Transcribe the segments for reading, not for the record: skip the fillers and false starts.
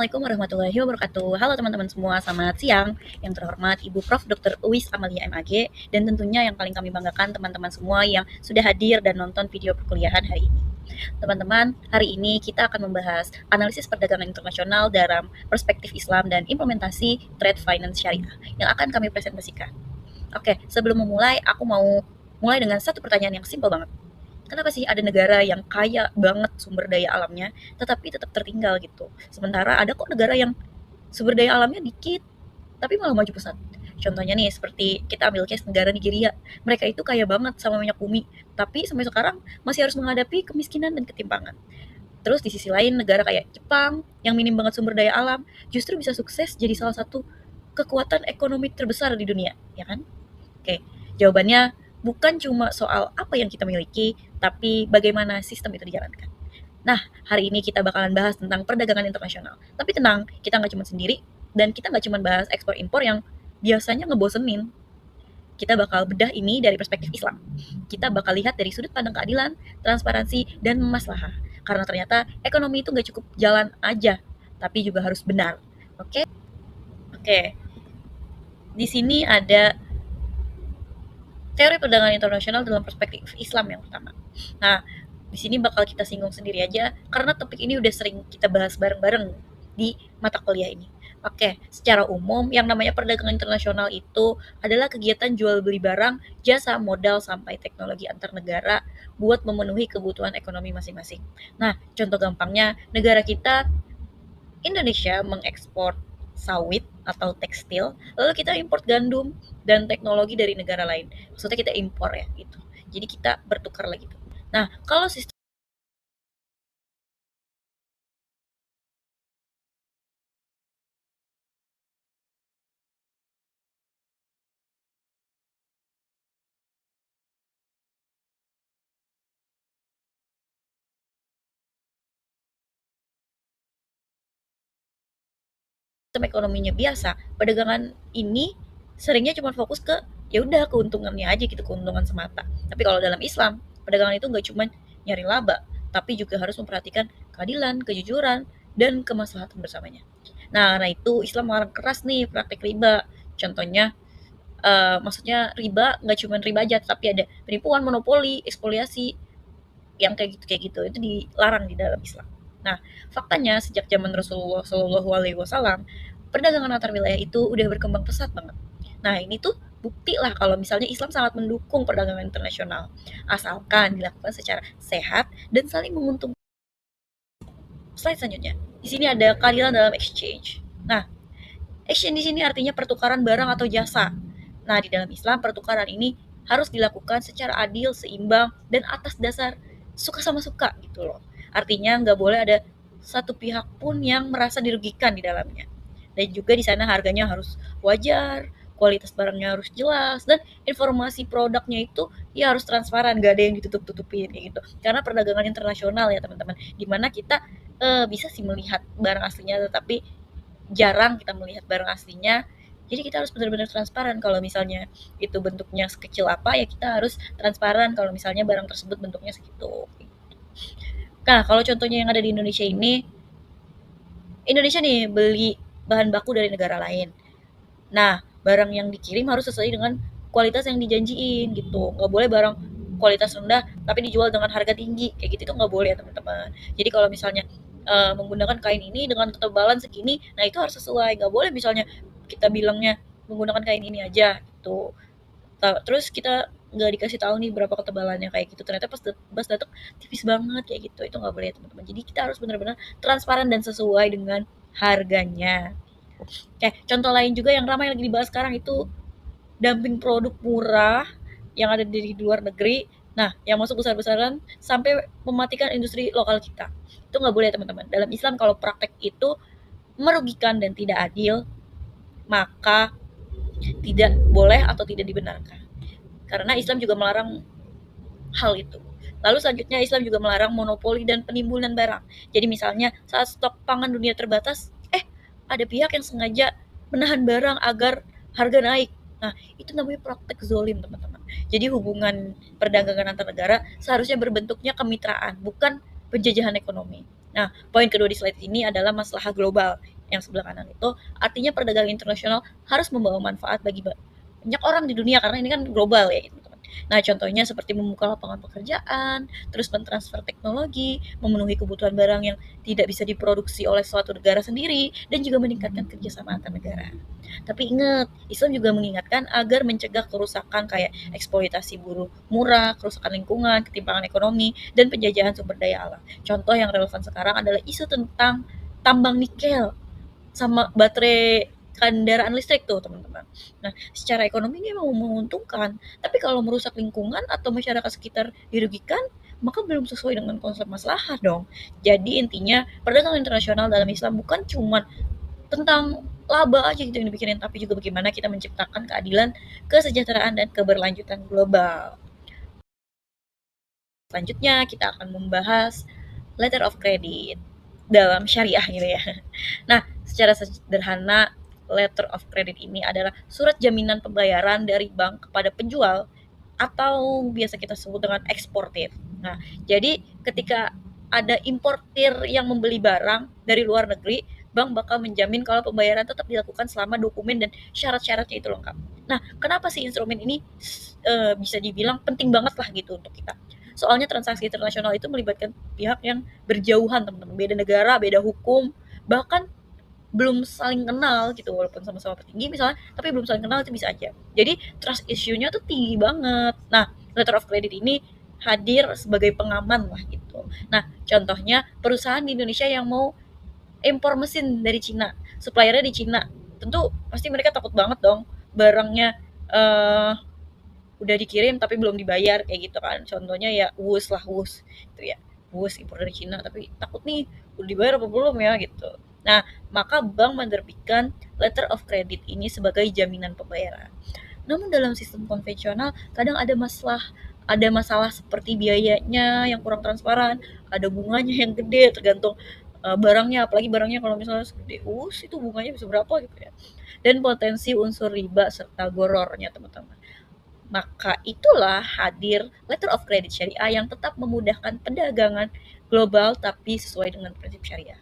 Assalamualaikum warahmatullahi wabarakatuh. Halo teman-teman semua, selamat siang. Yang terhormat Ibu Prof. Dr. Uwis Amalia MAG, dan tentunya yang paling kami banggakan teman-teman semua yang sudah hadir dan nonton video perkuliahan hari ini. Teman-teman, hari ini kita akan membahas analisis perdagangan internasional dalam perspektif Islam dan implementasi trade finance syariah yang akan kami presentasikan. Oke, sebelum memulai, aku mau mulai dengan satu pertanyaan yang simpel banget. Kenapa sih ada negara yang kaya banget sumber daya alamnya, tetapi tetap tertinggal gitu? Sementara ada kok negara yang sumber daya alamnya dikit, tapi malah maju pesat. Contohnya nih, seperti kita ambil case negara Nigeria. Mereka itu kaya banget sama minyak bumi, tapi sampai sekarang masih harus menghadapi kemiskinan dan ketimpangan. Terus di sisi lain, negara kayak Jepang, yang minim banget sumber daya alam, justru bisa sukses jadi salah satu kekuatan ekonomi terbesar di dunia, ya kan? Oke, jawabannya bukan cuma soal apa yang kita miliki, tapi bagaimana sistem itu dijalankan. Nah, hari ini kita bakalan bahas tentang perdagangan internasional. Tapi tenang, kita nggak cuma sendiri, dan kita nggak cuma bahas ekspor-impor yang biasanya ngebosenin. Kita bakal bedah ini dari perspektif Islam. Kita bakal lihat dari sudut pandang keadilan, transparansi, dan maslahah. Karena ternyata ekonomi itu nggak cukup jalan aja, tapi juga harus benar. Oke? Oke. Di sini ada teori perdagangan internasional dalam perspektif Islam yang pertama. Nah, di sini bakal kita singgung sendiri aja karena topik ini udah sering kita bahas bareng-bareng di mata kuliah ini. Oke, secara umum yang namanya perdagangan internasional itu adalah kegiatan jual beli barang, jasa, modal sampai teknologi antar negara buat memenuhi kebutuhan ekonomi masing-masing. Nah, contoh gampangnya negara kita Indonesia mengekspor sawit atau tekstil, lalu kita import gandum dan teknologi dari negara lain. Maksudnya kita impor ya gitu. Jadi kita bertukar lagi tuh. Nah, kalau sistem ekonominya biasa, perdagangan ini seringnya cuma fokus ke ya udah keuntungannya aja gitu, keuntungan semata. Tapi kalau dalam Islam, perdagangan itu nggak cuma nyari laba, tapi juga harus memperhatikan keadilan, kejujuran, dan kemaslahatan bersamanya. Nah, karena itu Islam melarang keras nih praktik riba. Contohnya, maksudnya riba nggak cuma riba aja, tapi ada penipuan, monopoli, ekspoliasi, yang kayak gitu itu dilarang di dalam Islam. Nah, faktanya sejak zaman Rasulullah Shallallahu Alaihi Wasallam, perdagangan antar wilayah itu udah berkembang pesat banget. Nah, ini tuh bukti lah kalau misalnya Islam sangat mendukung perdagangan internasional, asalkan dilakukan secara sehat dan saling menguntungkan. Slide selanjutnya, di sini ada keadilan dalam exchange. Nah, exchange di sini artinya pertukaran barang atau jasa. Nah, di dalam Islam pertukaran ini harus dilakukan secara adil, seimbang, dan atas dasar suka sama suka gitu loh. Artinya nggak boleh ada satu pihak pun yang merasa dirugikan di dalamnya. Dan juga di sana harganya harus wajar, kualitas barangnya harus jelas, dan informasi produknya itu ya harus transparan, gak ada yang ditutup-tutupin kayak gitu. Karena perdagangan internasional ya teman-teman, dimana kita bisa sih melihat barang aslinya, tetapi jarang kita melihat barang aslinya. Jadi kita harus benar-benar transparan kalau misalnya itu bentuknya sekecil apa, ya kita harus transparan kalau misalnya barang tersebut bentuknya segitu. Nah, kalau contohnya yang ada di Indonesia ini, Indonesia nih beli bahan baku dari negara lain. Nah, barang yang dikirim harus sesuai dengan kualitas yang dijanjiin gitu. Nggak boleh barang kualitas rendah tapi dijual dengan harga tinggi. Kayak gitu itu nggak boleh ya teman-teman. Jadi kalau misalnya menggunakan kain ini dengan ketebalan segini, nah itu harus sesuai. Nggak boleh misalnya kita bilangnya menggunakan kain ini aja gitu. Terus kita nggak dikasih tahu nih berapa ketebalannya kayak gitu. Ternyata pas datang tipis banget kayak gitu. Itu nggak boleh ya teman-teman. Jadi kita harus benar-benar transparan dan sesuai dengan harganya. Oke, contoh lain juga yang ramai lagi dibahas sekarang itu dumping produk murah yang ada di luar negeri. Nah, yang masuk besar-besaran sampai mematikan industri lokal kita. Itu nggak boleh teman-teman. Dalam Islam kalau praktek itu merugikan dan tidak adil, maka tidak boleh atau tidak dibenarkan. Karena Islam juga melarang hal itu. Lalu selanjutnya Islam juga melarang monopoli dan penimbunan barang. Jadi misalnya saat stok pangan dunia terbatas, ada pihak yang sengaja menahan barang agar harga naik. Nah, itu namanya praktek zolim, teman-teman. Jadi hubungan perdagangan antar negara seharusnya berbentuknya kemitraan, bukan penjajahan ekonomi. Nah, poin kedua di slide ini adalah masalah global. yang sebelah kanan itu artinya perdagangan internasional harus membawa manfaat bagi banyak orang di dunia karena ini kan global ya gitu. Nah, contohnya seperti membuka lapangan pekerjaan, terus mentransfer teknologi, memenuhi kebutuhan barang yang tidak bisa diproduksi oleh suatu negara sendiri, dan juga meningkatkan kerjasama antar negara. Tapi ingat, Islam juga mengingatkan agar mencegah kerusakan kayak eksploitasi buruh murah, kerusakan lingkungan, ketimpangan ekonomi, dan penjajahan sumber daya alam. Contoh yang relevan sekarang adalah isu tentang tambang nikel sama baterai kendaraan listrik tuh teman-teman. Nah, secara ekonomi ini memang menguntungkan, tapi kalau merusak lingkungan atau masyarakat sekitar dirugikan, maka belum sesuai dengan konsep maslahah dong. Jadi intinya perdagangan internasional dalam Islam bukan cuma tentang laba aja gitu yang dipikirin, tapi juga bagaimana kita menciptakan keadilan, kesejahteraan, dan keberlanjutan global. Selanjutnya kita akan membahas letter of credit dalam syariah gitu ya. Nah, secara sederhana letter of credit ini adalah surat jaminan pembayaran dari bank kepada penjual atau biasa kita sebut dengan eksportir. Nah, jadi ketika ada importir yang membeli barang dari luar negeri, bank bakal menjamin kalau pembayaran tetap dilakukan selama dokumen dan syarat-syaratnya itu lengkap. Nah, kenapa sih instrumen ini bisa dibilang penting banget lah gitu untuk kita? Soalnya transaksi internasional itu melibatkan pihak yang berjauhan teman-teman, beda negara, beda hukum, bahkan belum saling kenal gitu walaupun sama-sama petinggi misalnya, tapi belum saling kenal itu bisa aja. Jadi trust issue-nya tuh tinggi banget. Nah, letter of credit ini hadir sebagai pengaman lah gitu. Nah, contohnya perusahaan di Indonesia yang mau impor mesin dari Cina, suppliernya di Cina. Tentu pasti mereka takut banget dong barangnya eh udah dikirim tapi belum dibayar kayak gitu kan. Contohnya ya WUS lah, WUS itu ya. WUS impor dari Cina tapi takut nih udah dibayar apa belum ya gitu. Nah, maka bank menerbitkan letter of credit ini sebagai jaminan pembayaran. Namun dalam sistem konvensional kadang ada masalah seperti biayanya yang kurang transparan, ada bunganya yang gede tergantung barangnya, apalagi barangnya kalau misalnya segede WUS itu bunganya bisa berapa gitu ya. Dan potensi unsur riba serta gorornya teman-teman. Maka itulah hadir letter of credit syariah yang tetap memudahkan perdagangan global tapi sesuai dengan prinsip syariah.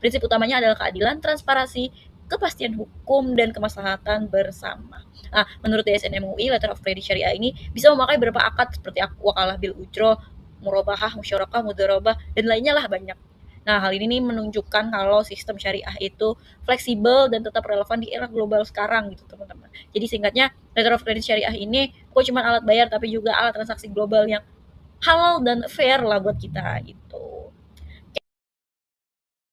Prinsip utamanya adalah keadilan, transparansi, kepastian hukum, dan kemaslahatan bersama. Nah, menurut DSN MUI, letter of credit syariah ini bisa memakai beberapa akad seperti wakalah bil ujro, murabahah, musyarakah, mudharabah, dan lainnya lah banyak. Nah, hal ini nih menunjukkan kalau sistem syariah itu fleksibel dan tetap relevan di era global sekarang gitu, teman-teman. Jadi singkatnya, letter of credit syariah ini bukan cuma alat bayar tapi juga alat transaksi global yang halal dan fair lah buat kita gitu.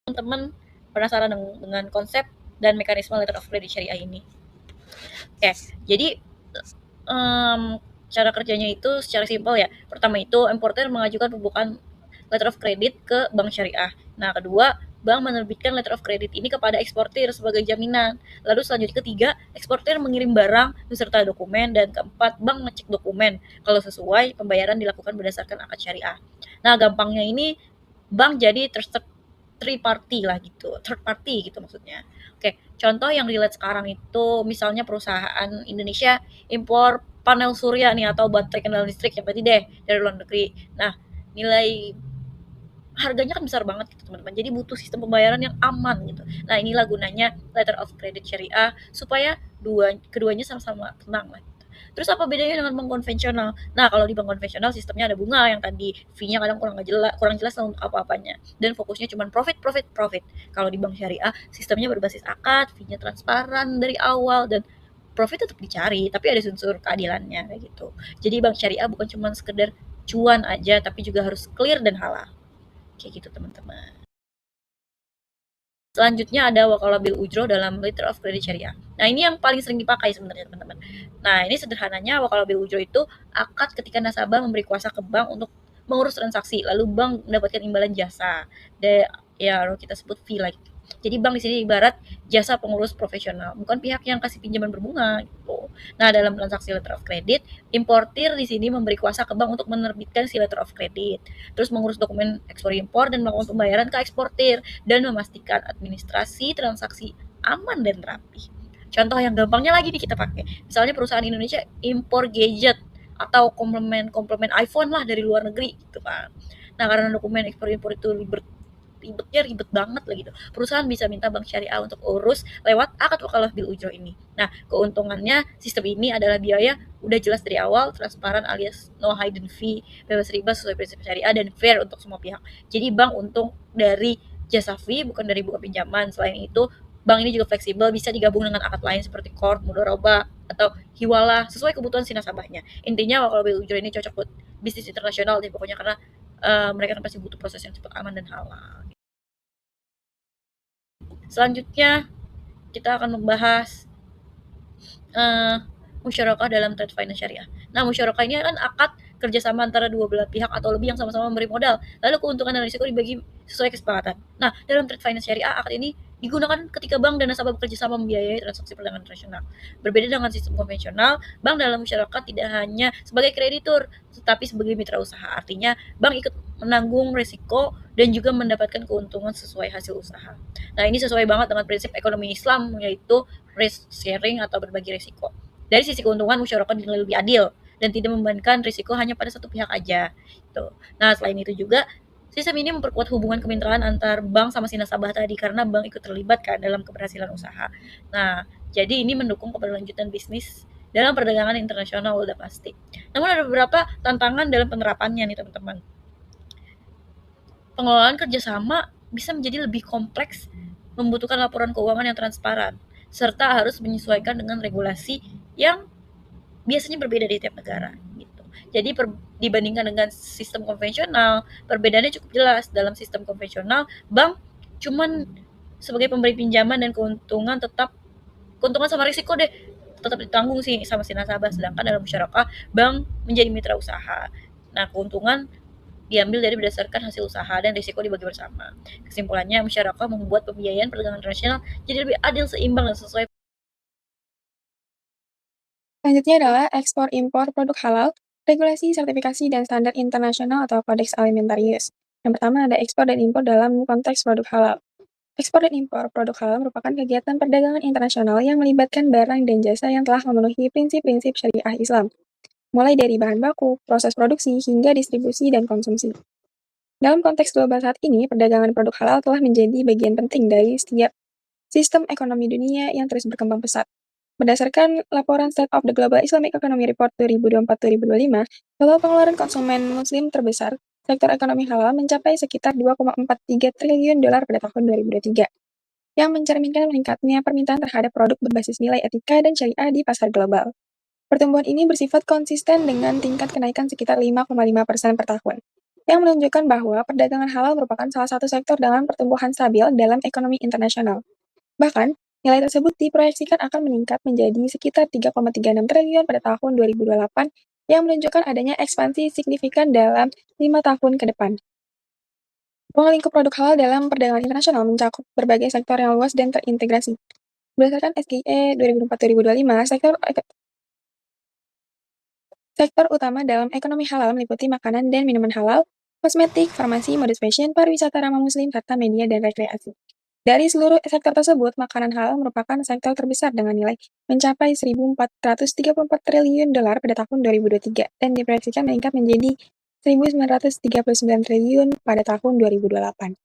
Teman-teman penasaran dengan konsep dan mekanisme letter of credit syariah ini? Oke, jadi cara kerjanya itu secara simpel ya. Pertama itu importer mengajukan pembukaan letter of credit ke bank syariah. Nah, kedua, bank menerbitkan letter of credit ini kepada eksportir sebagai jaminan. Lalu selanjutnya ketiga, eksportir mengirim barang beserta dokumen, dan keempat, bank ngecek dokumen. Kalau sesuai, pembayaran dilakukan berdasarkan akad syariah. Nah, gampangnya ini bank jadi third party lah gitu, third party gitu maksudnya. Oke, contoh yang relate sekarang itu misalnya perusahaan Indonesia impor panel surya nih atau baterai kendaraan listrik yang tadi deh dari luar negeri. Nah, nilai harganya kan besar banget gitu teman-teman. Jadi butuh sistem pembayaran yang aman gitu. Nah, inilah gunanya letter of credit syariah supaya keduanya sama-sama tenang lah. Terus apa bedanya dengan bank konvensional? Nah, kalau di bank konvensional sistemnya ada bunga yang tadi fee-nya kadang kurang jelas untuk apa-apanya dan fokusnya cuma profit profit profit. Kalau di bank syariah sistemnya berbasis akad, fee-nya transparan dari awal dan profit tetap dicari, tapi ada unsur keadilannya kayak gitu. Jadi bank syariah bukan cuma sekedar cuan aja tapi juga harus clear dan halal. Kayak gitu teman-teman. Selanjutnya ada wakalah bil ujro dalam letter of credit syariah. Nah, ini yang paling sering dipakai sebenarnya teman-teman. Nah, ini sederhananya wakalah bil ujro itu akad ketika nasabah memberi kuasa ke bank untuk mengurus transaksi, lalu bank mendapatkan imbalan jasa. Ya kita sebut fee like. Jadi bank di sini ibarat jasa pengurus profesional, bukan pihak yang kasih pinjaman berbunga gitu. Nah, dalam transaksi letter of credit, importir di sini memberi kuasa ke bank untuk menerbitkan si letter of credit, terus mengurus dokumen ekspor impor dan melakukan pembayaran ke eksportir dan memastikan administrasi transaksi aman dan rapi. Contoh yang gampangnya lagi nih kita pakai. Misalnya perusahaan Indonesia impor gadget atau komplement iPhone lah dari luar negeri gitu kan. Nah, karena dokumen ekspor impor itu ribetnya ribet banget lah gitu. Perusahaan bisa minta bank syariah untuk urus lewat akad wakalah bil ujroh ini. Nah, keuntungannya sistem ini adalah biaya udah jelas dari awal, transparan alias no hidden fee, bebas riba sesuai prinsip syariah dan fair untuk semua pihak. Jadi bank untung dari jasa fee bukan dari buka pinjaman. Selain itu, bank ini juga fleksibel, bisa digabung dengan akad lain seperti qard, mudharabah, atau hiwalah sesuai kebutuhan si nasabahnya. Intinya kalau bil ujroh ini cocok buat bisnis internasional deh pokoknya karena mereka kan pasti butuh proses yang cepat, aman dan halal. Selanjutnya kita akan membahas musyarakah dalam trade finance syariah. Nah, musyarakah ini kan akad kerjasama antara dua belah pihak atau lebih yang sama-sama memberi modal. Lalu keuntungan dan risiko dibagi sesuai kesepakatan. Nah, dalam trade finance syariah, akad ini digunakan ketika bank dan nasabah bekerja sama membiayai transaksi perdagangan internasional. Berbeda dengan sistem konvensional, bank dalam masyarakat tidak hanya sebagai kreditur, tetapi sebagai mitra usaha. Artinya, bank ikut menanggung risiko dan juga mendapatkan keuntungan sesuai hasil usaha. Nah, ini sesuai banget dengan prinsip ekonomi Islam, yaitu risk sharing atau berbagi risiko. Dari sisi keuntungan, musyarakah dinilai lebih adil dan tidak membebankan risiko hanya pada satu pihak aja. Gitu. Nah, selain itu juga sistem ini memperkuat hubungan kemitraan antar bank sama si nasabah tadi karena bank ikut terlibat kan dalam keberhasilan usaha. Nah, jadi ini mendukung keberlanjutan bisnis dalam perdagangan internasional udah pasti. Namun ada beberapa tantangan dalam penerapannya nih teman-teman. Pengelolaan kerjasama bisa menjadi lebih kompleks, membutuhkan laporan keuangan yang transparan, serta harus menyesuaikan dengan regulasi yang biasanya berbeda di tiap negara gitu. Jadi dibandingkan dengan sistem konvensional, perbedaannya cukup jelas. Dalam sistem konvensional, bank cuman sebagai pemberi pinjaman dan keuntungan sama risiko deh tetap ditanggung sih sama si nasabah. Sedangkan dalam masyarakat, bank menjadi mitra usaha. Nah, keuntungan diambil dari berdasarkan hasil usaha dan risiko dibagi bersama. Kesimpulannya, masyarakat membuat pembiayaan perdagangan internasional jadi lebih adil, seimbang, dan sesuai. Selanjutnya adalah ekspor impor produk halal, regulasi, sertifikasi, dan standar internasional atau Codex Alimentarius. Yang pertama ada ekspor dan impor dalam konteks produk halal. Ekspor dan impor produk halal merupakan kegiatan perdagangan internasional yang melibatkan barang dan jasa yang telah memenuhi prinsip-prinsip syariah Islam, mulai dari bahan baku, proses produksi, hingga distribusi dan konsumsi. Dalam konteks global saat ini, perdagangan produk halal telah menjadi bagian penting dari setiap sistem ekonomi dunia yang terus berkembang pesat. Berdasarkan laporan State of the Global Islamic Economy Report 2024-2025, total pengeluaran konsumen muslim terbesar, sektor ekonomi halal mencapai sekitar 2,43 triliun dolar pada tahun 2023, yang mencerminkan meningkatnya permintaan terhadap produk berbasis nilai etika dan syariah di pasar global. Pertumbuhan ini bersifat konsisten dengan tingkat kenaikan sekitar 5,5% per tahun, yang menunjukkan bahwa perdagangan halal merupakan salah satu sektor dengan pertumbuhan stabil dalam ekonomi internasional. Bahkan, nilai tersebut diproyeksikan akan meningkat menjadi sekitar 3,36 triliun pada tahun 2028, yang menunjukkan adanya ekspansi signifikan dalam 5 tahun ke depan. Ruang lingkup produk halal dalam perdagangan internasional mencakup berbagai sektor yang luas dan terintegrasi. Berdasarkan SGE 2004-2025, sektor utama dalam ekonomi halal meliputi makanan dan minuman halal, kosmetik, farmasi, mode fashion, pariwisata ramah muslim, serta media dan rekreasi. Dari seluruh sektor tersebut, makanan halal merupakan sektor terbesar dengan nilai mencapai 1.434 triliun dolar pada tahun 2023 dan diproyeksikan meningkat menjadi 1.939 triliun pada tahun 2028.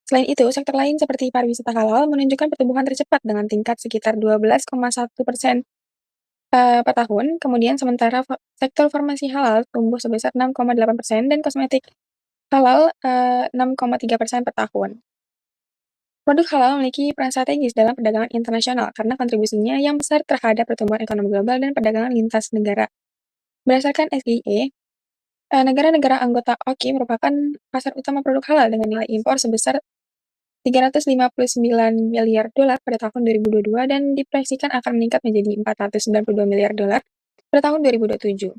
Selain itu, sektor lain seperti pariwisata halal menunjukkan pertumbuhan tercepat dengan tingkat sekitar 12,1% per tahun. Kemudian sementara sektor farmasi halal tumbuh sebesar 6,8% dan kosmetik halal 6,3% per tahun. Produk halal memiliki peran strategis dalam perdagangan internasional karena kontribusinya yang besar terhadap pertumbuhan ekonomi global dan perdagangan lintas negara. Berdasarkan SGE, negara-negara anggota OKI merupakan pasar utama produk halal dengan nilai impor sebesar 359 miliar dolar pada tahun 2022 dan diproyeksikan akan meningkat menjadi 492 miliar dolar pada tahun 2027.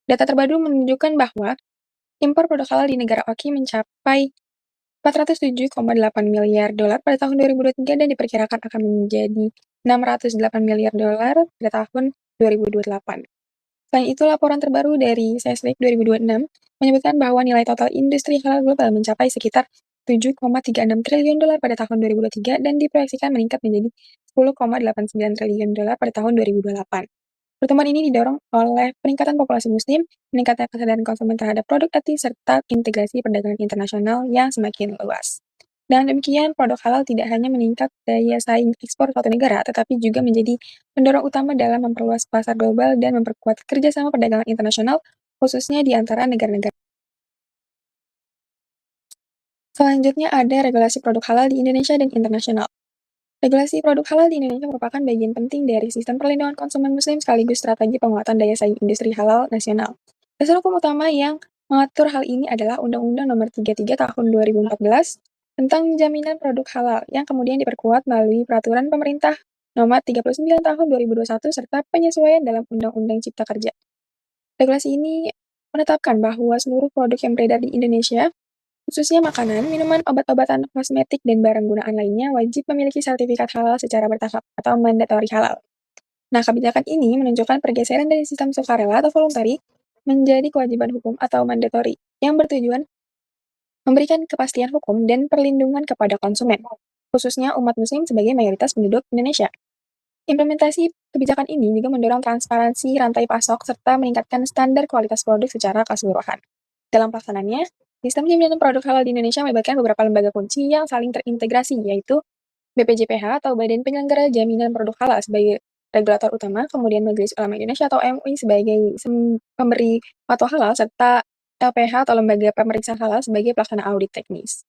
Data terbaru menunjukkan bahwa impor produk halal di negara OKI mencapai 407,8 miliar dolar pada tahun 2023 dan diperkirakan akan menjadi 608 miliar dolar pada tahun 2028. Selain itu, laporan terbaru dari SESLIC 2026 menyebutkan bahwa nilai total industri halal global mencapai sekitar 7,36 triliun dolar pada tahun 2023 dan diproyeksikan meningkat menjadi 10,89 triliun dolar pada tahun 2028. Pertumbuhan ini didorong oleh peningkatan populasi muslim, meningkatnya kesadaran konsumen terhadap produk etis, serta integrasi perdagangan internasional yang semakin luas. Dengan demikian, produk halal tidak hanya meningkat daya saing ekspor suatu negara, tetapi juga menjadi pendorong utama dalam memperluas pasar global dan memperkuat kerjasama perdagangan internasional, khususnya di antara negara-negara. Selanjutnya ada regulasi produk halal di Indonesia dan internasional. Regulasi produk halal di Indonesia merupakan bagian penting dari sistem perlindungan konsumen muslim sekaligus strategi penguatan daya saing industri halal nasional. Dasar hukum utama yang mengatur hal ini adalah Undang-Undang Nomor 33 Tahun 2014 tentang jaminan produk halal yang kemudian diperkuat melalui Peraturan Pemerintah Nomor 39 Tahun 2021 serta penyesuaian dalam Undang-Undang Cipta Kerja. Regulasi ini menetapkan bahwa seluruh produk yang beredar di Indonesia, khususnya makanan, minuman, obat-obatan, kosmetik, dan barang gunaan lainnya wajib memiliki sertifikat halal secara bertahap atau mandatory halal. Nah, kebijakan ini menunjukkan pergeseran dari sistem sukarela atau voluntary menjadi kewajiban hukum atau mandatory yang bertujuan memberikan kepastian hukum dan perlindungan kepada konsumen, khususnya umat muslim sebagai mayoritas penduduk Indonesia. Implementasi kebijakan ini juga mendorong transparansi rantai pasok serta meningkatkan standar kualitas produk secara keseluruhan. Dalam pelaksanaannya, sistem jaminan produk halal di Indonesia melibatkan beberapa lembaga kunci yang saling terintegrasi, yaitu BPJPH atau Badan Penyelenggara Jaminan Produk Halal sebagai regulator utama, kemudian Majelis Ulama Indonesia atau MUI sebagai pemberi fatwa halal, serta LPH atau Lembaga Pemeriksa Halal sebagai pelaksana audit teknis.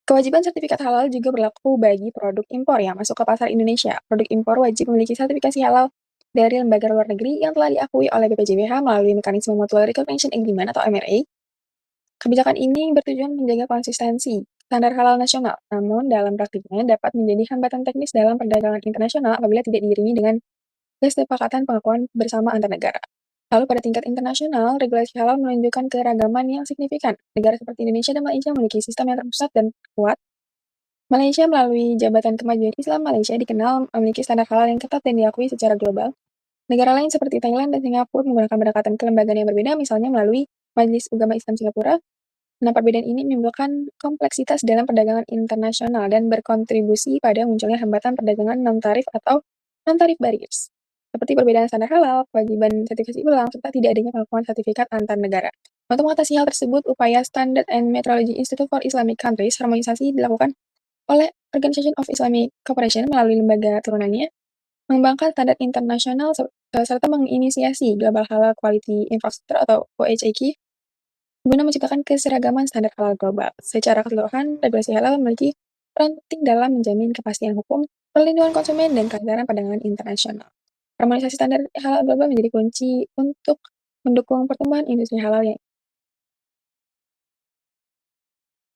Kewajiban sertifikat halal juga berlaku bagi produk impor yang masuk ke pasar Indonesia. Produk impor wajib memiliki sertifikasi halal dari lembaga luar negeri yang telah diakui oleh BPJPH melalui mekanisme Mutual Recognition Agreement atau MRA. Kebijakan ini bertujuan menjaga konsistensi standar halal nasional, namun dalam praktiknya dapat menjadi hambatan teknis dalam perdagangan internasional apabila tidak diiringi dengan kesepakatan pengakuan bersama antar negara. Lalu pada tingkat internasional, regulasi halal menunjukkan keragaman yang signifikan. Negara seperti Indonesia dan Malaysia memiliki sistem yang terpusat dan kuat. Malaysia melalui Jabatan Kemajuan Islam Malaysia dikenal memiliki standar halal yang ketat dan diakui secara global. Negara lain seperti Thailand dan Singapura menggunakan pendekatan kelembagaan yang berbeda, misalnya melalui Majelis Ugama Islam Singapura. Nah, perbedaan ini menimbulkan kompleksitas dalam perdagangan internasional dan berkontribusi pada munculnya hambatan perdagangan non-tarif atau non-tarif barriers, seperti perbedaan standar halal, kewajiban sertifikasi ulang, serta tidak adanya pengakuan sertifikat antar negara. Untuk mengatasi hal tersebut, upaya Standard and Metrology Institute for Islamic Countries harmonisasi dilakukan oleh Organization of Islamic Cooperation melalui lembaga turunannya, mengembangkan standar internasional serta menginisiasi Global Halal Quality Infrastructure atau OHIQ guna menciptakan keseragaman standar halal global. Secara keseluruhan, regulasi halal memiliki peran penting dalam menjamin kepastian hukum, perlindungan konsumen, dan kelancaran perdagangan internasional. Harmonisasi standar halal global menjadi kunci untuk mendukung pertumbuhan industri halal yang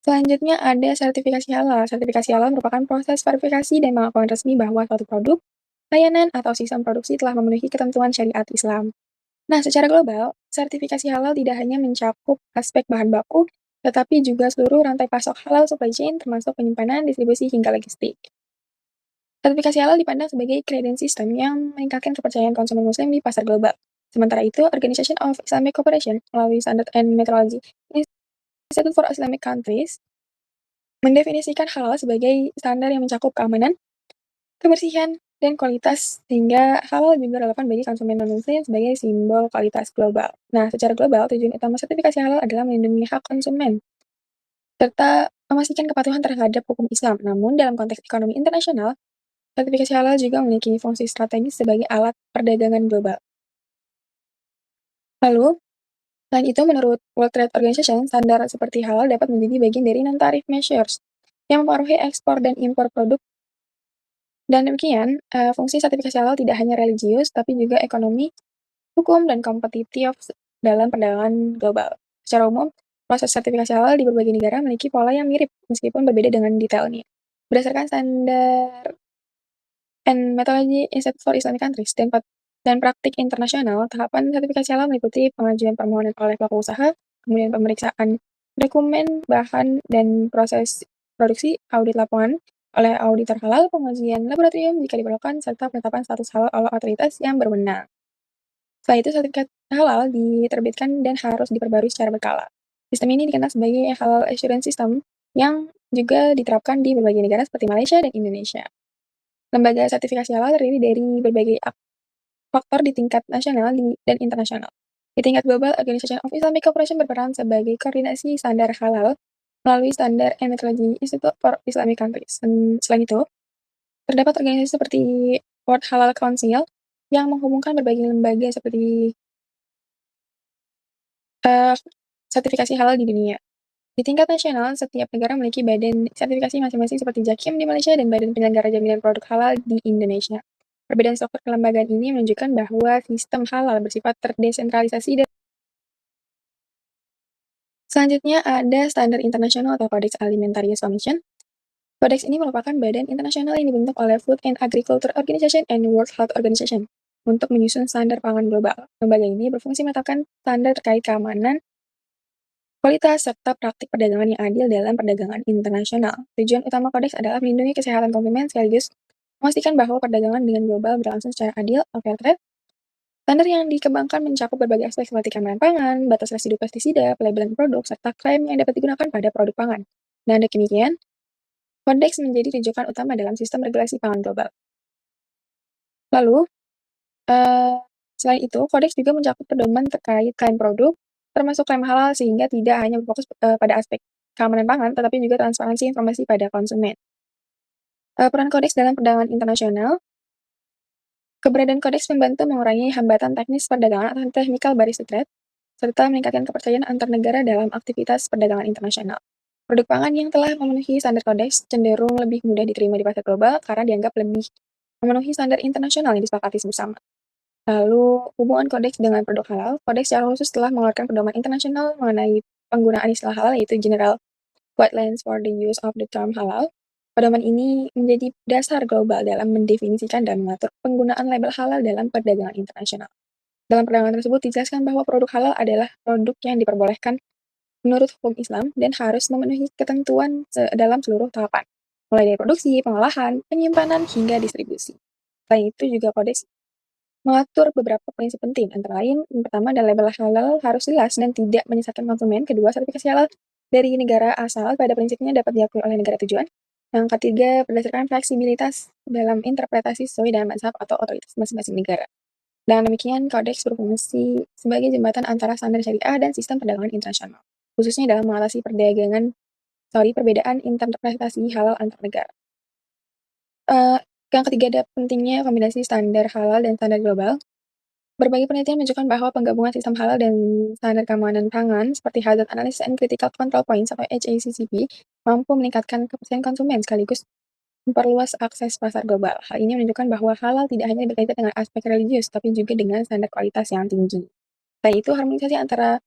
selanjutnya ada sertifikasi halal. Sertifikasi halal merupakan proses verifikasi dan pengakuan resmi bahwa suatu produk, layanan, atau sistem produksi telah memenuhi ketentuan syariat Islam. Nah, secara global, sertifikasi halal tidak hanya mencakup aspek bahan baku, tetapi juga seluruh rantai pasok halal supply chain termasuk penyimpanan, distribusi, hingga logistik. Sertifikasi halal dipandang sebagai credential system yang meningkatkan kepercayaan konsumen muslim di pasar global. Sementara itu, Organization of Islamic Cooperation melalui Standard and Metrology Institute for Islamic Countries mendefinisikan halal sebagai standar yang mencakup keamanan, kebersihan, dan kualitas, sehingga halal juga relevan bagi konsumen non-muslim sebagai simbol kualitas global. Nah, secara global, tujuan utama sertifikasi halal adalah melindungi hak konsumen, serta memastikan kepatuhan terhadap hukum Islam. Namun, dalam konteks ekonomi internasional, sertifikasi halal juga memiliki fungsi strategis sebagai alat perdagangan global. Lalu, selain itu, menurut World Trade Organization, standar seperti halal dapat menjadi bagian dari non-tarif measures yang mempengaruhi ekspor dan impor produk. Dan demikian, fungsi sertifikasi halal tidak hanya religius, tapi juga ekonomi, hukum, dan kompetitif dalam perdagangan global. Secara umum, proses sertifikasi halal di berbagai negara memiliki pola yang mirip, meskipun berbeda dengan detailnya. Berdasarkan standar and Methodology Institute for Islamic Countries dan praktik internasional, tahapan sertifikasi halal meliputi pengajuan permohonan oleh pelaku usaha, kemudian pemeriksaan dokumen, bahan, dan proses produksi, audit lapangan oleh auditor halal, pengujian laboratorium jika diperlukan, serta penetapan status halal oleh otoritas yang berwenang. Setelah itu, sertifikat halal diterbitkan dan harus diperbarui secara berkala. Sistem ini dikenal sebagai Halal Assurance System yang juga diterapkan di berbagai negara seperti Malaysia dan Indonesia. Lembaga sertifikasi halal terdiri dari berbagai faktor di tingkat nasional dan internasional. Di tingkat global, Organization of Islamic Cooperation berperan sebagai koordinasi standar halal melalui Standard and Methodology Institute for Islamic Countries. Selain itu, terdapat organisasi seperti World Halal Council yang menghubungkan berbagai lembaga seperti uh, sertifikasi halal di dunia. Di tingkat nasional, setiap negara memiliki badan sertifikasi masing-masing seperti JAKIM di Malaysia dan Badan Penyelenggara Jaminan Produk Halal di Indonesia. Perbedaan struktur kelembagaan ini menunjukkan bahwa sistem halal bersifat terdesentralisasi dan selanjutnya ada Standar Internasional atau Codex Alimentarius Commission. Codex ini merupakan badan internasional yang dibentuk oleh Food and Agriculture Organization and World Health Organization untuk menyusun standar pangan global. Lembaga ini berfungsi menetapkan standar terkait keamanan, kualitas, serta praktik perdagangan yang adil dalam perdagangan internasional. Tujuan utama Kodeks adalah melindungi kesehatan konsumen sekaligus memastikan bahwa perdagangan dengan global berlangsung secara adil atau fair trade. Standar yang dikembangkan mencakup berbagai aspek seperti keamanan pangan, batas residu pestisida, pelabelan produk, serta klaim yang dapat digunakan pada produk pangan. Dan demikian, Kodeks menjadi rujukan utama dalam sistem regulasi pangan global. Lalu, selain itu, Kodeks juga mencakup pedoman terkait klaim produk, termasuk klaim halal, sehingga tidak hanya berfokus pada aspek keamanan pangan, tetapi juga transparansi informasi pada konsumen. Peran Kodeks dalam perdagangan internasional. Keberadaan Kodeks membantu mengurangi hambatan teknis perdagangan atau technical barriers to trade, serta meningkatkan kepercayaan antar negara dalam aktivitas perdagangan internasional. Produk pangan yang telah memenuhi standar Kodeks cenderung lebih mudah diterima di pasar global karena dianggap lebih memenuhi standar internasional yang disepakati bersama. Lalu, hubungan Kodeks dengan produk halal. Kodeks secara khusus telah mengeluarkan pedoman internasional mengenai penggunaan istilah halal, yaitu General Guidelines for the Use of the Term Halal. Pedoman ini menjadi dasar global dalam mendefinisikan dan mengatur penggunaan label halal dalam perdagangan internasional. Dalam perdagangan tersebut dijelaskan bahwa produk halal adalah produk yang diperbolehkan menurut hukum Islam dan harus memenuhi ketentuan dalam seluruh tahapan, mulai dari produksi, pengolahan, penyimpanan, hingga distribusi. Selain itu juga Kodeks mengatur beberapa prinsip penting, antara lain, yang pertama adalah label halal harus jelas dan tidak menyesatkan konsumen. Kedua, sertifikasi halal dari negara asal pada prinsipnya dapat diakui oleh negara tujuan. Yang ketiga, berdasarkan fleksibilitas dalam interpretasi sesuai dengan mazhab atau otoritas masing-masing negara. Dan demikian, Kodeks berfungsi sebagai jembatan antara standar syariah dan sistem perdagangan internasional, khususnya dalam mengatasi perbedaan interpretasi halal antar negara. Yang ketiga ada pentingnya kombinasi standar halal dan standar global. Berbagai penelitian menunjukkan bahwa penggabungan sistem halal dan standar keamanan pangan seperti Hazard Analysis and Critical Control Points atau HACCP mampu meningkatkan kepercayaan konsumen sekaligus memperluas akses pasar global. Hal ini menunjukkan bahwa halal tidak hanya berkaitan dengan aspek religius, tapi juga dengan standar kualitas yang tinggi. Selain itu, harmonisasi antara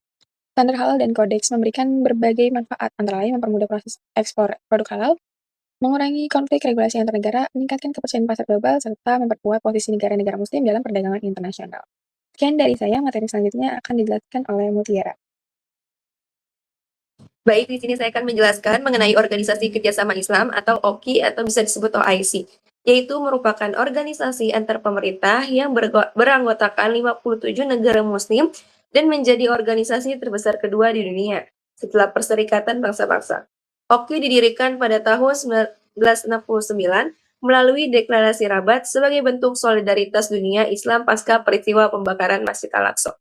standar halal dan kodeks memberikan berbagai manfaat, antara lain mempermudah proses ekspor produk halal, mengurangi konflik regulasi antar negara, meningkatkan kepercayaan pasar global, serta memperkuat posisi negara-negara muslim dalam perdagangan internasional. Sekian dari saya, materi selanjutnya akan dijelaskan oleh Mutiara. Baik, di sini saya akan menjelaskan mengenai Organisasi Kerjasama Islam atau OKI atau bisa disebut OIC, yaitu merupakan organisasi antar pemerintah yang beranggotakan 57 negara muslim dan menjadi organisasi terbesar kedua di dunia setelah Perserikatan Bangsa-Bangsa. OKI didirikan pada tahun 1969 melalui Deklarasi Rabat sebagai bentuk solidaritas dunia Islam pasca peristiwa pembakaran Masjid Al-Aqsa.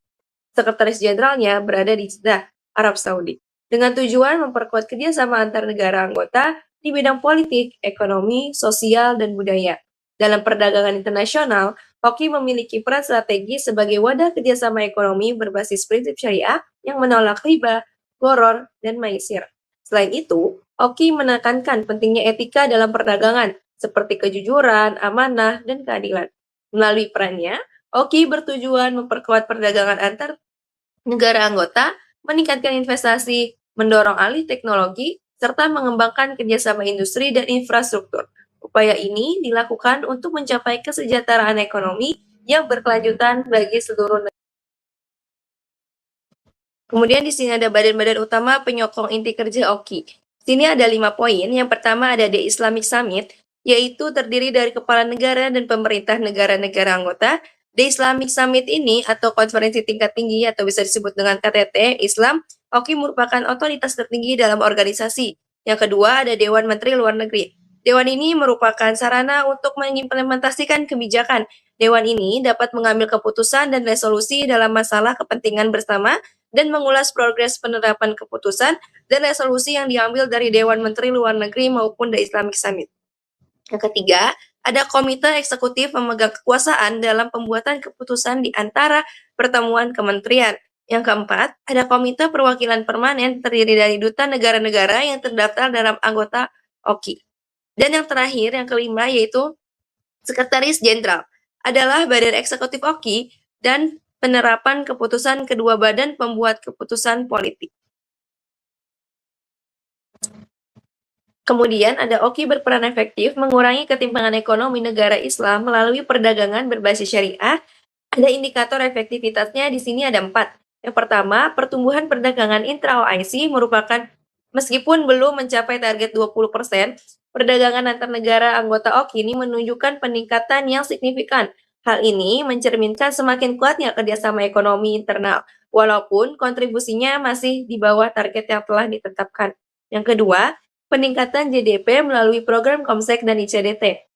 Sekretaris Jenderalnya berada di Jeddah, Arab Saudi, dengan tujuan memperkuat kerjasama antar negara anggota di bidang politik, ekonomi, sosial, dan budaya. Dalam perdagangan internasional, OKI memiliki peran strategis sebagai wadah kerjasama ekonomi berbasis prinsip syariah yang menolak riba, gharar, dan maisir. Selain itu, OKI menekankan pentingnya etika dalam perdagangan, seperti kejujuran, amanah, dan keadilan. Melalui perannya, OKI bertujuan memperkuat perdagangan antar negara anggota, meningkatkan investasi, mendorong alih teknologi, serta mengembangkan kerjasama industri dan infrastruktur. Upaya ini dilakukan untuk mencapai kesejahteraan ekonomi yang berkelanjutan bagi seluruh negara. Kemudian di sini ada badan-badan utama penyokong inti kerja OKI. Sini ada 5 poin. Yang pertama ada The Islamic Summit, yaitu terdiri dari kepala negara dan pemerintah negara-negara anggota. The Islamic Summit ini atau konferensi tingkat tinggi atau bisa disebut dengan KTT Islam, OKI merupakan otoritas tertinggi dalam organisasi. Yang kedua ada Dewan Menteri Luar Negeri. Dewan ini merupakan sarana untuk mengimplementasikan kebijakan. Dewan ini dapat mengambil keputusan dan resolusi dalam masalah kepentingan bersama dan mengulas progres penerapan keputusan dan resolusi yang diambil dari Dewan Menteri Luar Negeri maupun The Islamic Summit. Yang ketiga, ada komite eksekutif memegang kekuasaan dalam pembuatan keputusan di antara pertemuan kementerian. Yang keempat, ada komite perwakilan permanen terdiri dari duta negara-negara yang terdaftar dalam anggota OKI. Dan yang terakhir, yang kelima, yaitu Sekretaris Jenderal adalah badan eksekutif OKI dan penerapan keputusan kedua badan pembuat keputusan politik. Kemudian ada OKI berperan efektif mengurangi ketimpangan ekonomi negara Islam melalui perdagangan berbasis syariah. Ada indikator efektivitasnya di sini ada 4. Yang pertama, pertumbuhan perdagangan intra-OIC merupakan meskipun belum mencapai target 20%, perdagangan antar negara anggota OKI ini menunjukkan peningkatan yang signifikan. Hal ini mencerminkan semakin kuatnya kerjasama ekonomi internal, walaupun kontribusinya masih di bawah target yang telah ditetapkan. Yang kedua, peningkatan GDP melalui program Komsek dan ICDT.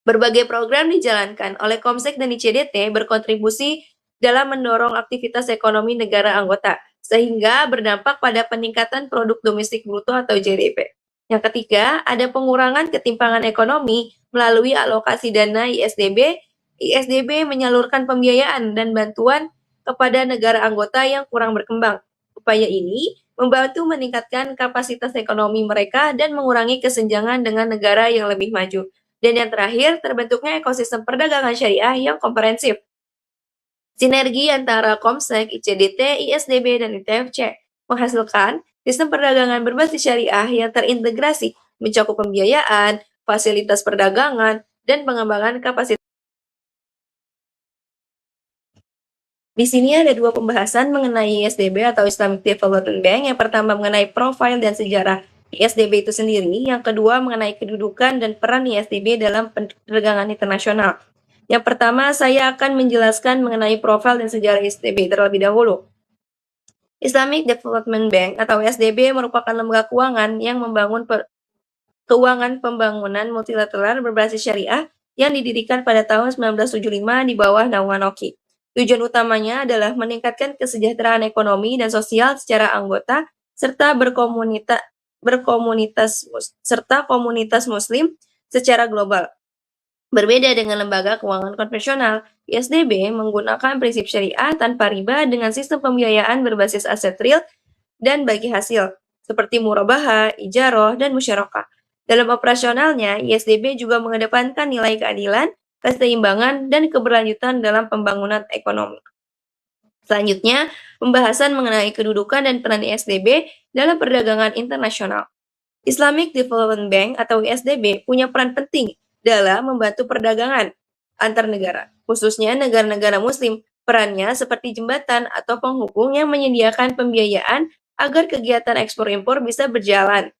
Berbagai program dijalankan oleh Komsek dan ICDT berkontribusi dalam mendorong aktivitas ekonomi negara anggota, sehingga berdampak pada peningkatan produk domestik bruto atau GDP. Yang ketiga, ada pengurangan ketimpangan ekonomi melalui alokasi dana ISDB. ISDB menyalurkan pembiayaan dan bantuan kepada negara anggota yang kurang berkembang. Upaya ini membantu meningkatkan kapasitas ekonomi mereka dan mengurangi kesenjangan dengan negara yang lebih maju. Dan yang terakhir, terbentuknya ekosistem perdagangan syariah yang komprehensif. Sinergi antara Komsek, ICDT, ISDB, dan ITFC menghasilkan sistem perdagangan berbasis syariah yang terintegrasi, mencakup pembiayaan, fasilitas perdagangan, dan pengembangan kapasitas. Di sini ada 2 pembahasan mengenai ISDB atau Islamic Development Bank. Yang pertama mengenai profil dan sejarah ISDB itu sendiri. Yang kedua mengenai kedudukan dan peran ISDB dalam perdagangan internasional. Yang pertama saya akan menjelaskan mengenai profil dan sejarah ISDB terlebih dahulu. Islamic Development Bank atau ISDB merupakan lembaga keuangan yang membangun keuangan pembangunan multilateral berbasis syariah yang didirikan pada tahun 1975 di bawah naungan OKI. Tujuan utamanya adalah meningkatkan kesejahteraan ekonomi dan sosial secara anggota serta komunitas muslim secara global. Berbeda dengan lembaga keuangan konvensional, ISDB menggunakan prinsip syariah tanpa riba dengan sistem pembiayaan berbasis aset real dan bagi hasil, seperti murabahah, ijaroh, dan musyarakah. Dalam operasionalnya, ISDB juga mengedepankan nilai keadilan, keseimbangan, dan keberlanjutan dalam pembangunan ekonomi. Selanjutnya, pembahasan mengenai kedudukan dan peran ISDB dalam perdagangan internasional. Islamic Development Bank atau ISDB punya peran penting dalam membantu perdagangan antar negara, khususnya negara-negara muslim. Perannya seperti jembatan atau penghubung yang menyediakan pembiayaan agar kegiatan ekspor-impor bisa berjalan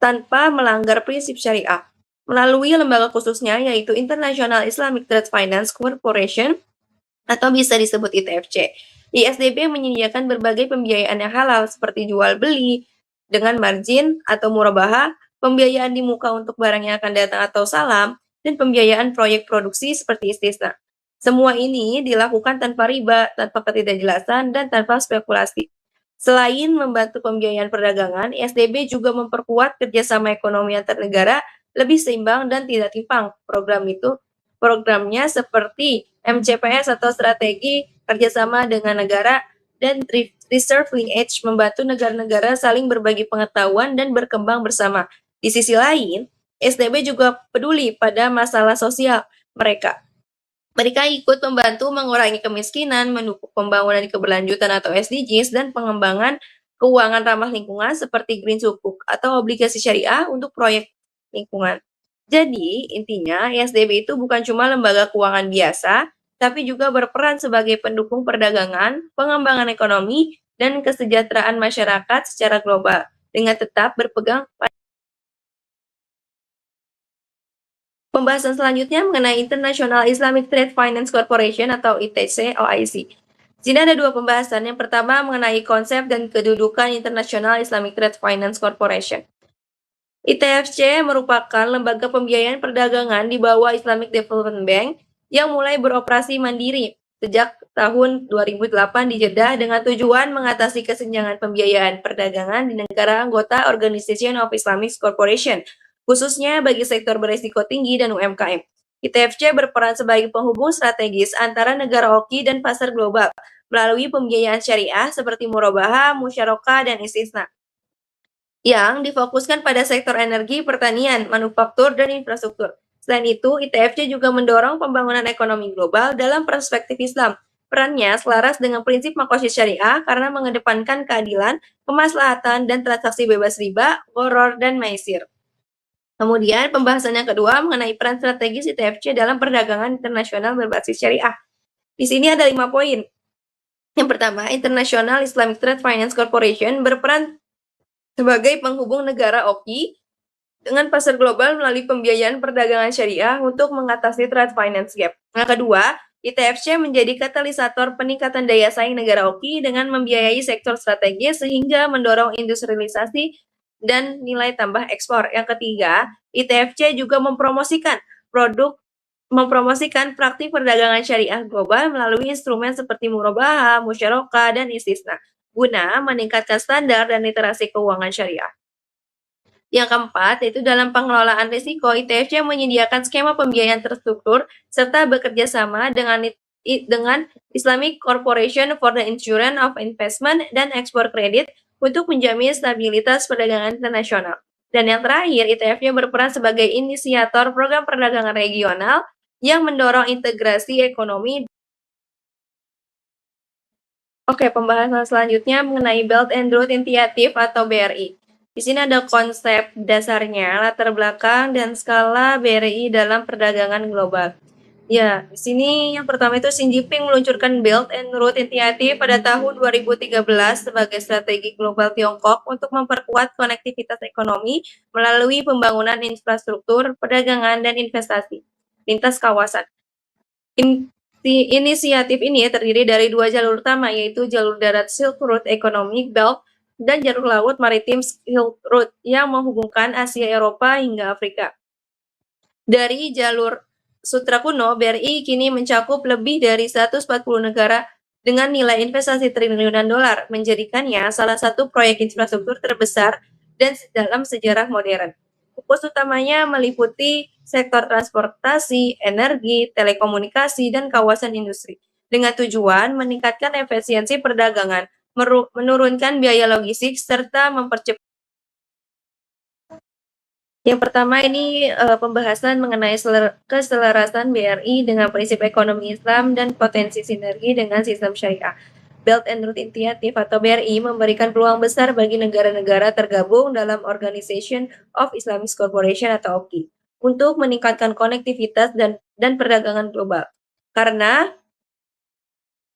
tanpa melanggar prinsip syariah. Melalui lembaga khususnya yaitu International Islamic Trade Finance Corporation atau bisa disebut ITFC. ISDB menyediakan berbagai pembiayaan yang halal seperti jual beli dengan margin atau murabahah, pembiayaan di muka untuk barang yang akan datang atau salam, dan pembiayaan proyek produksi seperti istisna. Semua ini dilakukan tanpa riba, tanpa ketidakjelasan, dan tanpa spekulasi. Selain membantu pembiayaan perdagangan, ISDB juga memperkuat kerjasama ekonomi antar negara lebih seimbang dan tidak timpang. Programnya seperti MCPS atau strategi kerjasama dengan negara dan Reserve Linkage membantu negara-negara saling berbagi pengetahuan dan berkembang bersama. Di sisi lain, ISDB juga peduli pada masalah sosial mereka. Mereka ikut membantu mengurangi kemiskinan, mendukung pembangunan keberlanjutan atau SDGs, dan pengembangan keuangan ramah lingkungan seperti Green Sukuk atau obligasi syariah untuk proyek lingkungan. Jadi, intinya ISDB itu bukan cuma lembaga keuangan biasa, tapi juga berperan sebagai pendukung perdagangan, pengembangan ekonomi, dan kesejahteraan masyarakat secara global, dengan tetap berpegang pada. Pembahasan selanjutnya mengenai International Islamic Trade Finance Corporation atau ITC OIC. Di sini ada 2 pembahasan. Yang pertama mengenai konsep dan kedudukan International Islamic Trade Finance Corporation. ITFC merupakan lembaga pembiayaan perdagangan di bawah Islamic Development Bank yang mulai beroperasi mandiri sejak tahun 2008 di Jeddah dengan tujuan mengatasi kesenjangan pembiayaan perdagangan di negara anggota Organization of Islamic Cooperation, khususnya bagi sektor berisiko tinggi dan UMKM. ITFC berperan sebagai penghubung strategis antara negara OKI dan pasar global melalui pembiayaan syariah seperti murabahah, musyarakah, dan istisna yang difokuskan pada sektor energi, pertanian, manufaktur, dan infrastruktur. Selain itu, ITFC juga mendorong pembangunan ekonomi global dalam perspektif Islam. Perannya selaras dengan prinsip makosid syariah karena mengedepankan keadilan, kemaslahatan, dan transaksi bebas riba, gharar, dan maisir. Kemudian, pembahasan yang kedua mengenai peran strategis ITFC dalam perdagangan internasional berbasis syariah. Di sini ada 5 poin. Yang pertama, International Islamic Trade Finance Corporation berperan sebagai penghubung negara OKI dengan pasar global melalui pembiayaan perdagangan syariah untuk mengatasi trade finance gap. Yang kedua, ITFC menjadi katalisator peningkatan daya saing negara OKI dengan membiayai sektor strategis sehingga mendorong industrialisasi dan nilai tambah ekspor. Yang ketiga, ITFC juga mempromosikan praktik perdagangan syariah global melalui instrumen seperti murabahah, musyarakah, dan istisna guna meningkatkan standar dan literasi keuangan syariah. Yang keempat, yaitu dalam pengelolaan risiko, ITFC menyediakan skema pembiayaan terstruktur serta bekerja sama dengan Islamic Corporation for the Insurance of Investment dan Export Credit untuk menjamin stabilitas perdagangan internasional. Dan yang terakhir, ITFC berperan sebagai inisiator program perdagangan regional yang mendorong integrasi ekonomi. Oke, pembahasan selanjutnya mengenai Belt and Road Initiative atau BRI. Di sini ada konsep dasarnya, latar belakang, dan skala BRI dalam perdagangan global. Ya, di sini yang pertama itu Xi Jinping meluncurkan Belt and Road Initiative pada tahun 2013 sebagai strategi global Tiongkok untuk memperkuat konektivitas ekonomi melalui pembangunan infrastruktur, perdagangan, dan investasi lintas kawasan. Inisiatif ini terdiri dari 2 jalur utama, yaitu jalur darat Silk Road Economic Belt dan jalur laut maritim Silk Road yang menghubungkan Asia, Eropa, hingga Afrika. Dari jalur sutra kuno, BRI kini mencakup lebih dari 140 negara dengan nilai investasi triliunan dolar, menjadikannya salah satu proyek infrastruktur terbesar dan dalam sejarah modern. Fokus utamanya meliputi sektor transportasi, energi, telekomunikasi, dan kawasan industri, dengan tujuan meningkatkan efisiensi perdagangan, menurunkan biaya logistik, serta mempercepat. Yang pertama ini pembahasan mengenai keselarasan BRI dengan prinsip ekonomi Islam dan potensi sinergi dengan sistem syariah. Belt and Road Initiative atau BRI memberikan peluang besar bagi negara-negara tergabung dalam Organization of Islamic Cooperation atau OKI untuk meningkatkan konektivitas dan perdagangan global. Karena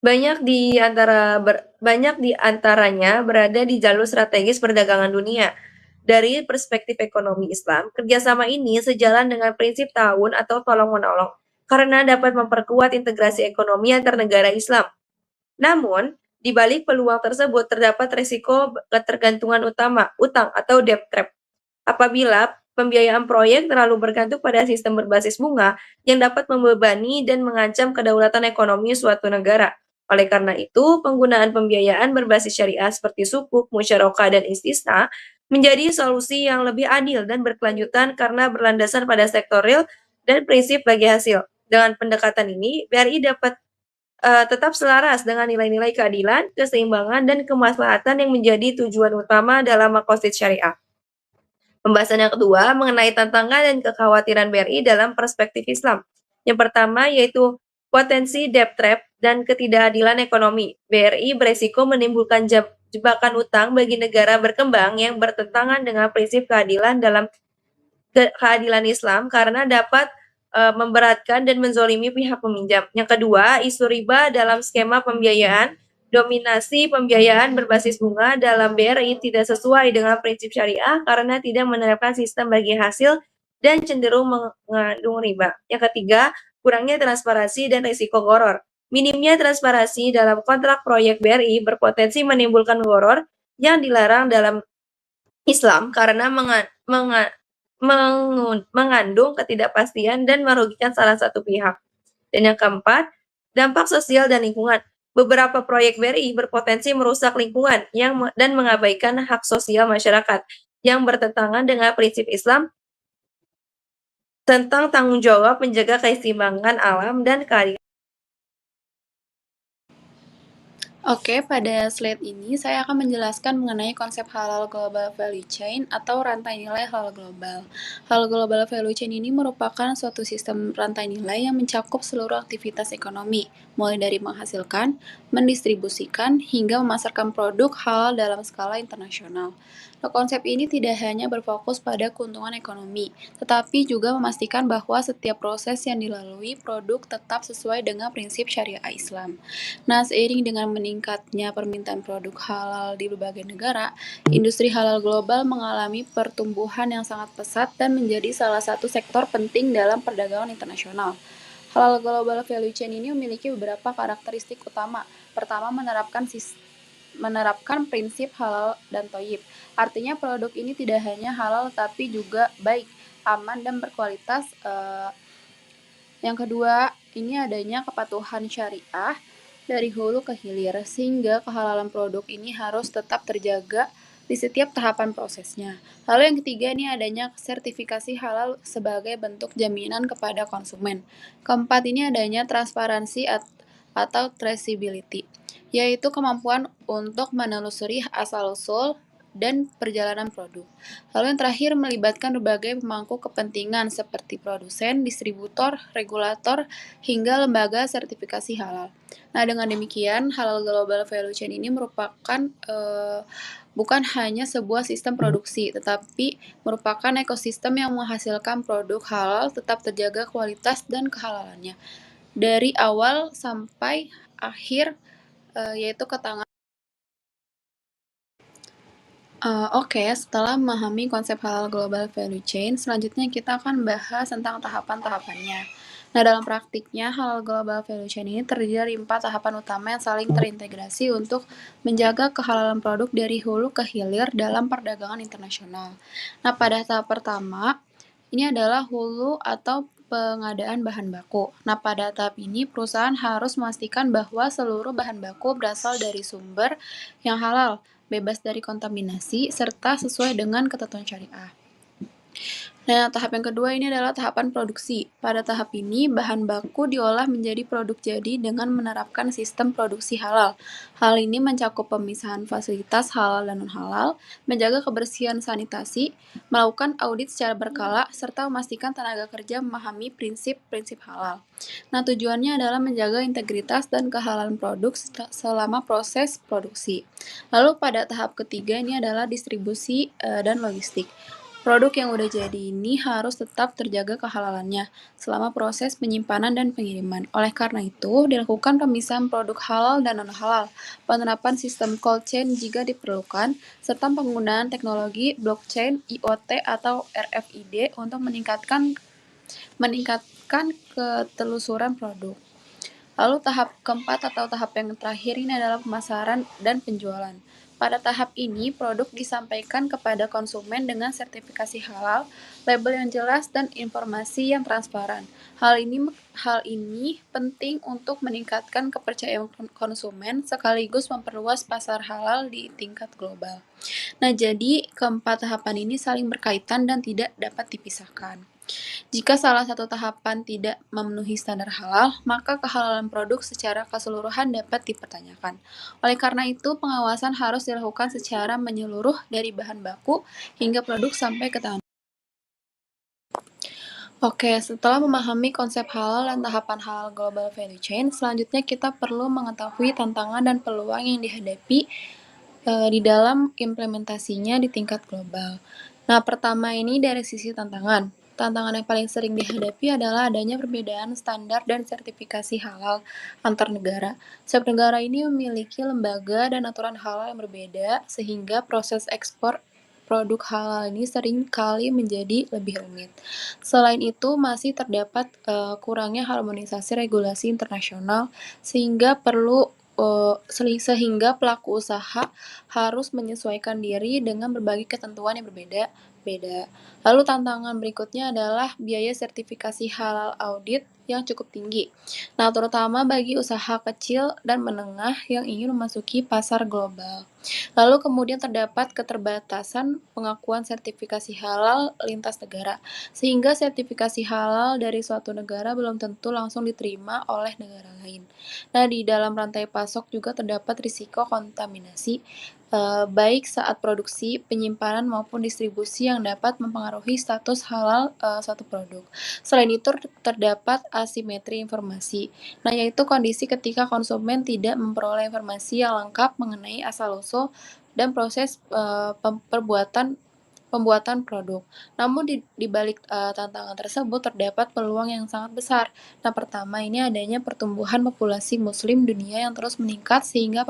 banyak di antaranya berada di jalur strategis perdagangan dunia. Dari perspektif ekonomi Islam, kerjasama ini sejalan dengan prinsip ta'awun atau tolong-menolong, karena dapat memperkuat integrasi ekonomi antar negara Islam. Namun, di balik peluang tersebut terdapat risiko ketergantungan utang atau debt trap. Apabila pembiayaan proyek terlalu bergantung pada sistem berbasis bunga yang dapat membebani dan mengancam kedaulatan ekonomi suatu negara. Oleh karena itu, penggunaan pembiayaan berbasis syariah seperti sukuk, musyarakah, dan istisna menjadi solusi yang lebih adil dan berkelanjutan karena berlandasan pada sektor real dan prinsip bagi hasil. Dengan pendekatan ini, BRI dapat tetap selaras dengan nilai-nilai keadilan, keseimbangan, dan kemaslahatan yang menjadi tujuan utama dalam makosid syariah. Pembahasan yang kedua mengenai tantangan dan kekhawatiran BRI dalam perspektif Islam. Yang pertama yaitu potensi debt trap dan ketidakadilan ekonomi. BRI beresiko menimbulkan jebakan utang bagi negara berkembang yang bertentangan dengan prinsip keadilan dalam keadilan Islam karena dapat memberatkan dan menzolimi pihak peminjam. Yang kedua, isu riba dalam skema pembiayaan. Dominasi pembiayaan berbasis bunga dalam BRI tidak sesuai dengan prinsip syariah karena tidak menerapkan sistem bagi hasil dan cenderung mengandung riba. Yang ketiga, kurangnya transparansi dan risiko gharar. Minimnya transparansi dalam kontrak proyek BRI berpotensi menimbulkan gharar yang dilarang dalam Islam karena mengandung ketidakpastian dan merugikan salah satu pihak. Dan yang keempat, Dampak sosial dan lingkungan. Beberapa proyek BRI berpotensi merusak lingkungan dan mengabaikan hak sosial masyarakat yang bertentangan dengan prinsip Islam tentang tanggung jawab menjaga keseimbangan alam dan keadilan. Oke, pada slide ini saya akan menjelaskan mengenai konsep halal global value chain atau rantai nilai halal global. Halal global value chain ini merupakan suatu sistem rantai nilai yang mencakup seluruh aktivitas ekonomi, mulai dari menghasilkan, mendistribusikan, hingga memasarkan produk halal dalam skala internasional. Nah, konsep ini tidak hanya berfokus pada keuntungan ekonomi, tetapi juga memastikan bahwa setiap proses yang dilalui produk tetap sesuai dengan prinsip syariah Islam. Nah, seiring dengan meningkatnya permintaan produk halal di berbagai negara, industri halal global mengalami pertumbuhan yang sangat pesat dan menjadi salah satu sektor penting dalam perdagangan internasional. Halal global value chain ini memiliki beberapa karakteristik utama. Pertama, menerapkan prinsip halal dan thayyib. Artinya produk ini tidak hanya halal tapi juga baik, aman dan berkualitas. Yang kedua, ini adanya kepatuhan syariah dari hulu ke hilir, sehingga kehalalan produk ini harus tetap terjaga di setiap tahapan prosesnya. Lalu yang ketiga, ini adanya sertifikasi halal sebagai bentuk jaminan kepada konsumen. Keempat, ini adanya transparansi atau traceability, yaitu kemampuan untuk menelusuri asal-usul dan perjalanan produk. Lalu yang terakhir melibatkan berbagai pemangku kepentingan seperti produsen, distributor, regulator, hingga lembaga sertifikasi halal. Nah, dengan demikian, halal global value chain ini merupakan bukan hanya sebuah sistem produksi, tetapi merupakan ekosistem yang menghasilkan produk halal tetap terjaga kualitas dan kehalalannya dari awal sampai akhir, yaitu ke tangan. Oke, setelah memahami konsep halal global value chain, selanjutnya kita akan bahas tentang tahapan-tahapannya. Nah, dalam praktiknya, halal global value chain ini terdiri dari 4 tahapan utama yang saling terintegrasi untuk menjaga kehalalan produk dari hulu ke hilir dalam perdagangan internasional. Nah, pada tahap pertama, ini adalah hulu atau pengadaan bahan baku. Nah, pada tahap ini, perusahaan harus memastikan bahwa seluruh bahan baku berasal dari sumber yang halal, bebas dari kontaminasi, serta sesuai dengan ketentuan syariah. Nah, tahap yang kedua ini adalah tahapan produksi. Pada tahap ini, bahan baku diolah menjadi produk jadi dengan menerapkan sistem produksi halal. Hal ini mencakup pemisahan fasilitas halal dan non-halal, menjaga kebersihan sanitasi, melakukan audit secara berkala, serta memastikan tenaga kerja memahami prinsip-prinsip halal. Nah, tujuannya adalah menjaga integritas dan kehalalan produk selama proses produksi. Lalu pada tahap ketiga ini adalah distribusi dan logistik. Produk yang udah jadi ini harus tetap terjaga kehalalannya selama proses penyimpanan dan pengiriman. Oleh karena itu, dilakukan pemisahan produk halal dan non-halal, penerapan sistem cold chain jika diperlukan, serta penggunaan teknologi blockchain, IoT, atau RFID untuk meningkatkan ketelusuran produk. Lalu tahap keempat atau tahap yang terakhir ini adalah pemasaran dan penjualan. Pada tahap ini, produk disampaikan kepada konsumen dengan sertifikasi halal, label yang jelas, dan informasi yang transparan. Hal ini penting untuk meningkatkan kepercayaan konsumen sekaligus memperluas pasar halal di tingkat global. Nah, jadi keempat tahapan ini saling berkaitan dan tidak dapat dipisahkan. Jika salah satu tahapan tidak memenuhi standar halal, maka kehalalan produk secara keseluruhan dapat dipertanyakan. Oleh karena itu, pengawasan harus dilakukan secara menyeluruh dari bahan baku hingga produk sampai ke tangan. Oke, setelah memahami konsep halal dan tahapan halal global value chain, selanjutnya kita perlu mengetahui tantangan dan peluang yang dihadapi di dalam implementasinya di tingkat global. Nah, pertama ini dari sisi tantangan. Tantangan yang paling sering dihadapi adalah adanya perbedaan standar dan sertifikasi halal antar negara. Setiap negara ini memiliki lembaga dan aturan halal yang berbeda, sehingga proses ekspor produk halal ini sering kali menjadi lebih rumit. Selain itu, masih terdapat kurangnya harmonisasi regulasi internasional, sehingga pelaku usaha harus menyesuaikan diri dengan berbagai ketentuan yang berbeda berbeda. Lalu tantangan berikutnya adalah biaya sertifikasi halal audit yang cukup tinggi. Nah, terutama bagi usaha kecil dan menengah yang ingin memasuki pasar global. Lalu kemudian terdapat keterbatasan pengakuan sertifikasi halal lintas negara, sehingga sertifikasi halal dari suatu negara belum tentu langsung diterima oleh negara lain. Nah, di dalam rantai pasok juga terdapat risiko kontaminasi, baik saat produksi, penyimpanan, maupun distribusi yang dapat mempengaruhi status halal suatu produk. Selain itu, terdapat asimetri informasi. Nah, yaitu kondisi ketika konsumen tidak memperoleh informasi yang lengkap mengenai asal-usul dan proses pembuatan produk. Namun di balik tantangan tersebut terdapat peluang yang sangat besar. Nah, pertama ini adanya pertumbuhan populasi muslim dunia yang terus meningkat sehingga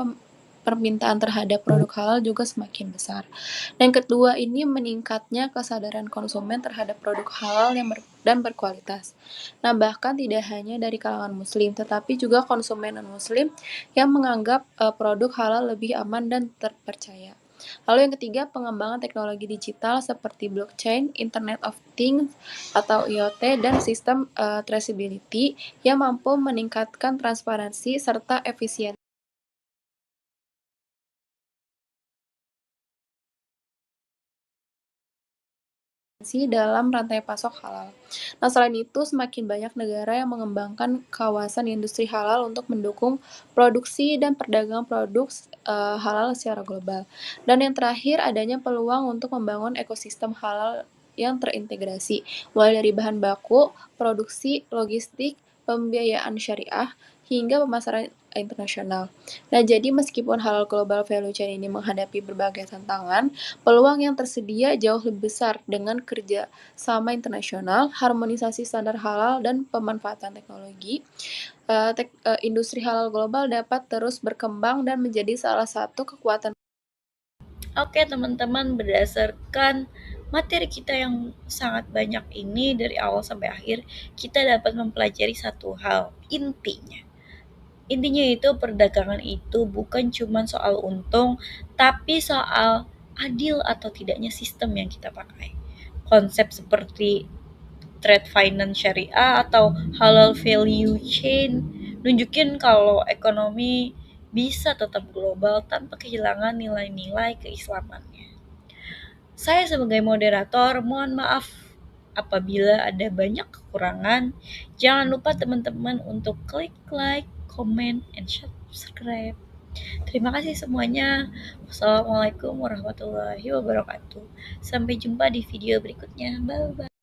permintaan terhadap produk halal juga semakin besar. Dan kedua ini meningkatnya kesadaran konsumen terhadap produk halal dan berkualitas. Nah, bahkan tidak hanya dari kalangan muslim, tetapi juga konsumen non-muslim yang menganggap produk halal lebih aman dan terpercaya. Lalu yang ketiga, pengembangan teknologi digital seperti blockchain, Internet of Things atau IoT, dan sistem traceability yang mampu meningkatkan transparansi serta efisiensi dalam rantai pasok halal. Nah, selain itu, semakin banyak negara yang mengembangkan kawasan industri halal untuk mendukung produksi dan perdagangan produk halal secara global. Dan yang terakhir, adanya peluang untuk membangun ekosistem halal yang terintegrasi, mulai dari bahan baku, produksi, logistik, pembiayaan syariah, hingga pemasaran internasional. Nah, jadi meskipun halal global value chain ini menghadapi berbagai tantangan, peluang yang tersedia jauh lebih besar dengan kerja sama internasional, harmonisasi standar halal, dan pemanfaatan teknologi. Industri halal global dapat terus berkembang dan menjadi salah satu kekuatan. Oke teman-teman, berdasarkan materi kita yang sangat banyak ini dari awal sampai akhir, kita dapat mempelajari satu hal, intinya. Intinya itu perdagangan itu bukan cuma soal untung, tapi soal adil atau tidaknya sistem yang kita pakai. Konsep seperti trade finance syariah atau halal value chain nunjukin kalau ekonomi bisa tetap global tanpa kehilangan nilai-nilai keislamannya. Saya sebagai moderator mohon maaf apabila ada banyak kekurangan. Jangan lupa teman-teman untuk klik like, comment, and subscribe. Terima kasih semuanya. Wassalamualaikum warahmatullahi wabarakatuh. Sampai jumpa di video berikutnya. Bye bye.